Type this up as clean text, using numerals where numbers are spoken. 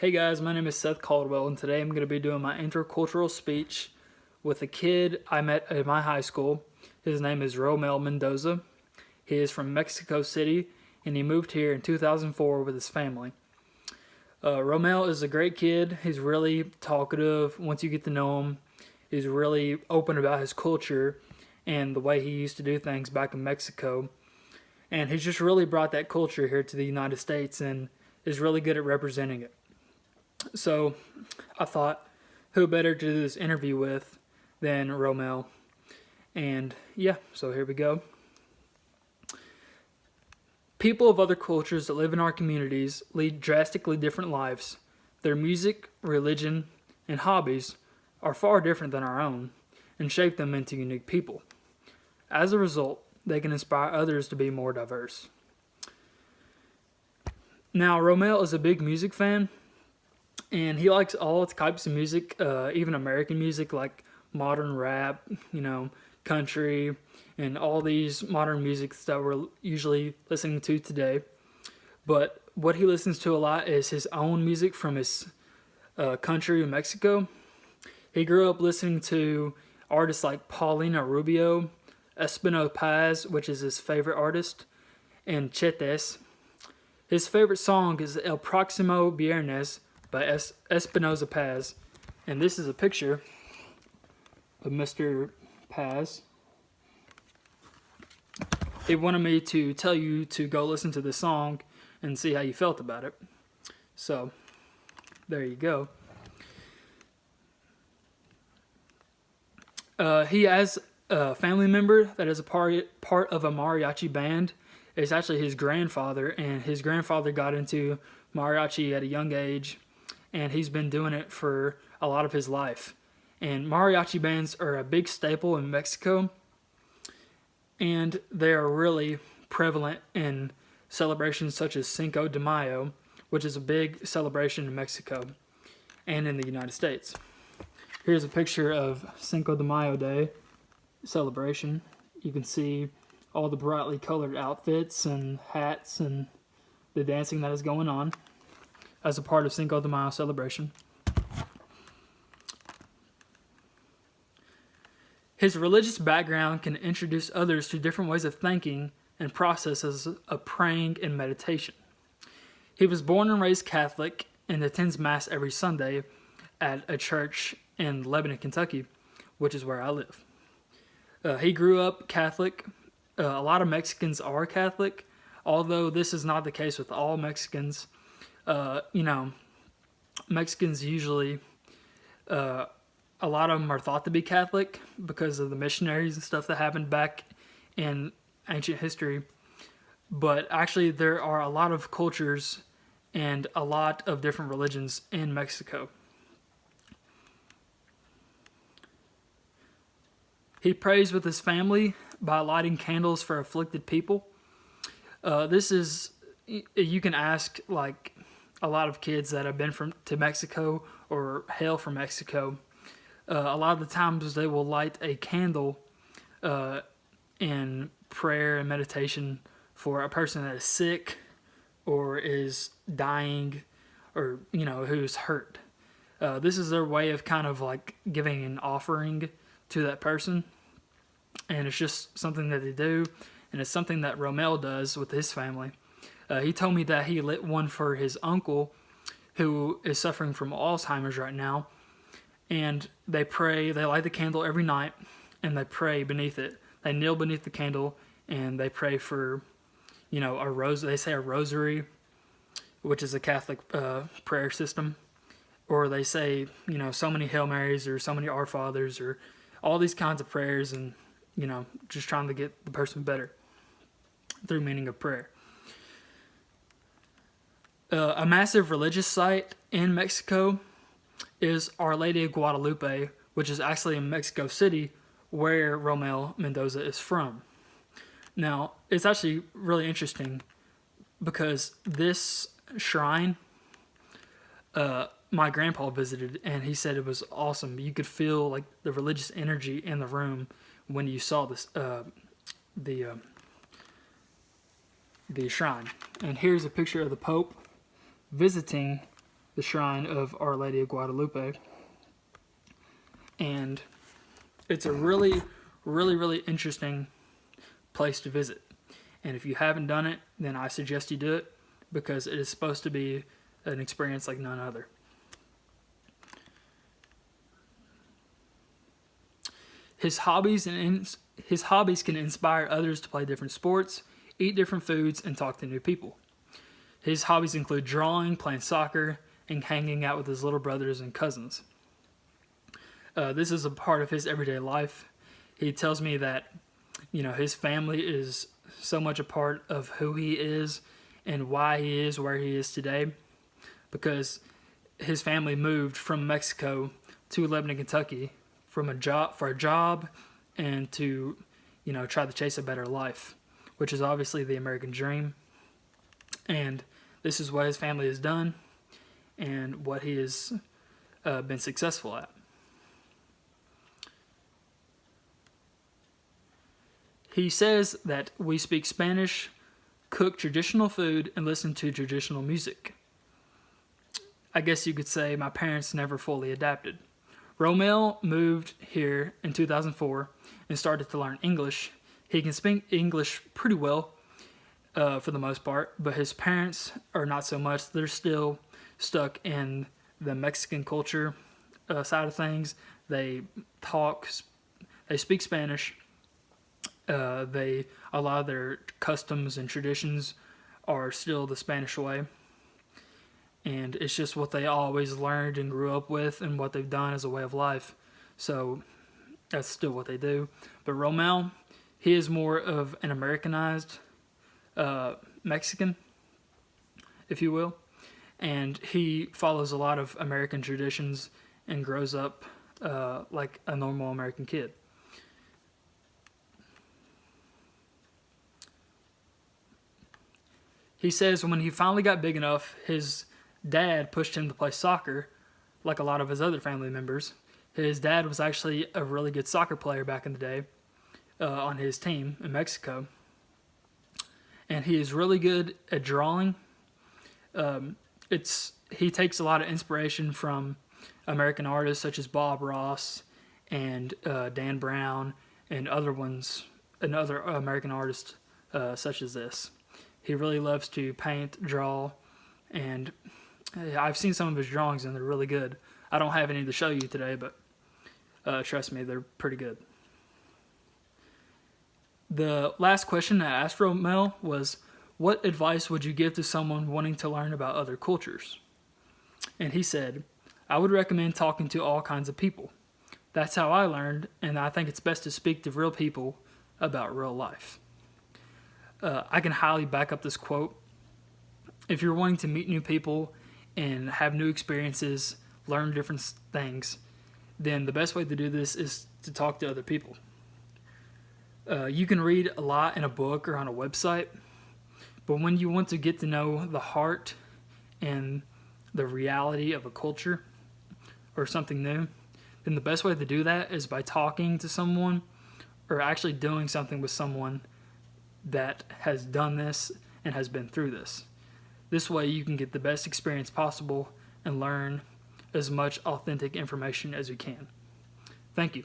Hey guys, my name is Seth Caldwell, and today I'm going to be doing my intercultural speech with a kid I met at my high school. His name is Romel Mendoza. He is from Mexico City, and he moved here in 2004 with his family. Romel is a great kid. He's really talkative once you get to know him. He's really open about his culture and the way he used to do things back in Mexico. And he's just really brought that culture here to the United States and is really good at representing it. So I thought, who better to do this interview with than Romel? And yeah, so here we go. People of other cultures that live in our communities lead drastically different lives. Their music, religion, and hobbies are far different than our own and shape them into unique people. As a result, they can inspire others to be more diverse. Now, Romel is a big music fan, and he likes all types of music, even American music like modern rap, country, and all these modern musics that we're usually listening to today. But what he listens to a lot is his own music from his country in Mexico. He grew up listening to artists like Paulina Rubio, Espino Paz, which is his favorite artist, and Chetes. His favorite song is El Próximo Viernes by Espinoza Paz. And this is a picture of Mr. Paz. He wanted me to tell you to go listen to the song and see how you felt about it. So, there you go. He has a family member that is a part of a mariachi band. It's actually his grandfather, and his grandfather got into mariachi at a young age, and he's been doing it for a lot of his life. And mariachi bands are a big staple in Mexico, and they are really prevalent in celebrations such as Cinco de Mayo, which is a big celebration in Mexico and in the United States. Here's a picture of Cinco de Mayo Day celebration. You can see all the brightly colored outfits and hats and the dancing that is going on as a part of Cinco de Mayo celebration. His religious background can introduce others to different ways of thinking and processes of praying and meditation. He was born and raised Catholic and attends Mass every Sunday at a church in Lebanon, Kentucky, which is where I live. He grew up Catholic. A lot of Mexicans are Catholic, although this is not the case with all Mexicans. Mexicans usually, a lot of them are thought to be Catholic because of the missionaries and stuff that happened back in ancient history. But actually, there are a lot of cultures and a lot of different religions in Mexico. He prays with his family by lighting candles for afflicted people. You can ask like a lot of kids that have been to Mexico or hail from Mexico. A lot of the times they will light a candle in prayer and meditation for a person that is sick or is dying or, who's hurt. This is their way of kind of like giving an offering to that person. And it's just something that they do, and it's something that Romel does with his family. He told me that he lit one for his uncle who is suffering from Alzheimer's right now, and they light the candle every night, and they pray beneath it. They kneel beneath the candle, and they pray for, they say a rosary, which is a Catholic prayer system, or they say, so many Hail Marys or so many Our Fathers or all these kinds of prayers, and just trying to get the person better through meaning of prayer. A massive religious site in Mexico is Our Lady of Guadalupe, which is actually in Mexico City, where Romel Mendoza is from. Now, it's actually really interesting because this shrine, my grandpa visited, and he said it was awesome. You could feel like the religious energy in the room when you saw this, the shrine. And here's a picture of the Pope visiting the shrine of Our Lady of Guadalupe. And it's a really, really, really interesting place to visit. And if you haven't done it, then I suggest you do it because it is supposed to be an experience like none other. His hobbies can inspire others to play different sports, eat different foods, and talk to new people. His hobbies include drawing, playing soccer, and hanging out with his little brothers and cousins. This is a part of his everyday life. He tells me that, his family is so much a part of who he is and why he is where he is today, because his family moved from Mexico to Lebanon, Kentucky for a job and to, try to chase a better life, which is obviously the American dream. And this is what his family has done and what he has been successful at. He says that we speak Spanish, cook traditional food, and listen to traditional music. I guess you could say my parents never fully adapted. Romel moved here in 2004 and started to learn English. He can speak English pretty well for the most part, but his parents are not so much. They're still stuck in the Mexican culture side of things. They speak Spanish. A lot of their customs and traditions are still the Spanish way. And it's just what they always learned and grew up with and what they've done as a way of life. So that's still what they do. But Romel, he is more of an Americanized Mexican, if you will. And he follows a lot of American traditions and grows up like a normal American kid. He says when he finally got big enough, his dad pushed him to play soccer, like a lot of his other family members. His dad was actually a really good soccer player back in the day on his team in Mexico. And he is really good at drawing. He takes a lot of inspiration from American artists such as Bob Ross and Dan Brown and other American artists such as this. He really loves to paint, draw, and I've seen some of his drawings and they're really good. I don't have any to show you today, but trust me, they're pretty good. The last question I asked Romel was, what advice would you give to someone wanting to learn about other cultures? And he said, I would recommend talking to all kinds of people. That's how I learned, and I think it's best to speak to real people about real life. I can highly back up this quote. If you're wanting to meet new people and have new experiences, learn different things, then the best way to do this is to talk to other people. You can read a lot in a book or on a website, but when you want to get to know the heart and the reality of a culture or something new, then the best way to do that is by talking to someone or actually doing something with someone that has done this and has been through this. This way you can get the best experience possible and learn as much authentic information as you can. Thank you.